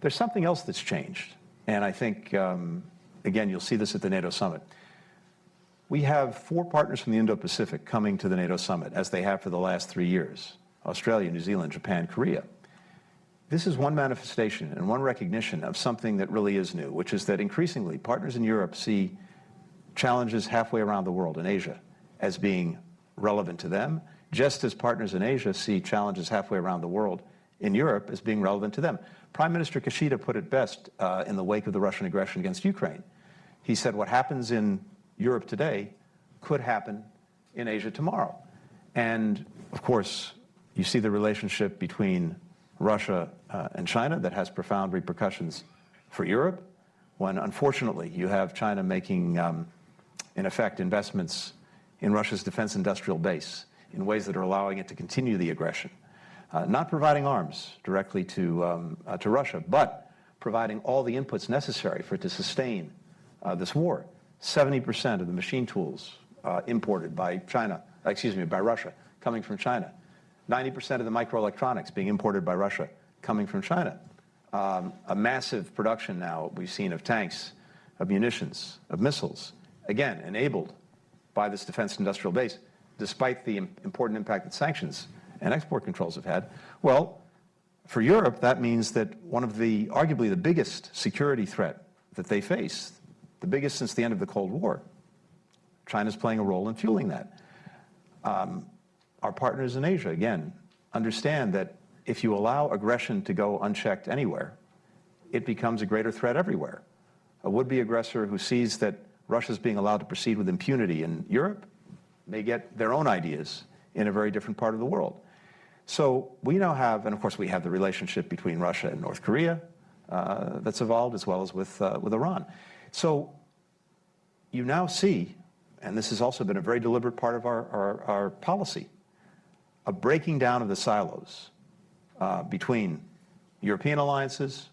There's something else that's changed, and I think, again, you'll see this at the NATO summit. We have 4 partners from the Indo-Pacific coming to the NATO summit, as they have for the last 3 years: Australia, New Zealand, Japan, Korea. This is one manifestation and one recognition of something that really is new, which is that increasingly partners in Europe see challenges halfway around the world in Asia as being relevant to them, just as partners in Asia see challenges halfway around the world in Europe as being relevant to them. Prime Minister Kishida put it best in the wake of the Russian aggression against Ukraine. He said what happens in Europe today could happen in Asia tomorrow. And of course, you see the relationship between Russia and China that has profound repercussions for Europe, when unfortunately you have China making, in effect, investments in Russia's defense industrial base in ways that are allowing it to continue the aggression. Not providing arms directly to Russia, but providing all the inputs necessary for it to sustain this war. 70% of the machine tools imported by Russia, coming from China. 90% of the microelectronics being imported by Russia, coming from China. A massive production now we've seen of tanks, of munitions, of missiles, again, enabled by this defense industrial base, despite the important impact that sanctions and export controls have had. Well, for Europe, that means that one of the, arguably the biggest security threat that they face, the biggest since the end of the Cold War, China's playing a role in fueling that. Our partners in Asia, again, understand that if you allow aggression to go unchecked anywhere, it becomes a greater threat everywhere. A would-be aggressor who sees that Russia's being allowed to proceed with impunity in Europe may get their own ideas in a very different part of the world. So we now have, and of course we have the relationship between Russia and North Korea that's evolved, as well as with Iran. So you now see, and this has also been a very deliberate part of our policy, a breaking down of the silos between European alliances,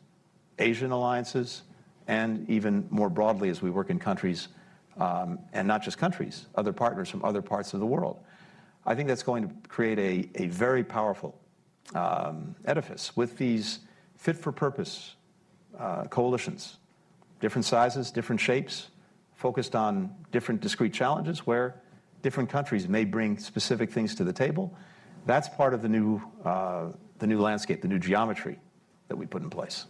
Asian alliances, and even more broadly as we work in countries, and not just countries, other partners from other parts of the world. I think that's going to create a very powerful edifice with these fit-for-purpose coalitions, different sizes, different shapes, focused on different discrete challenges where different countries may bring specific things to the table. That's part of the new landscape, the new geometry that we put in place.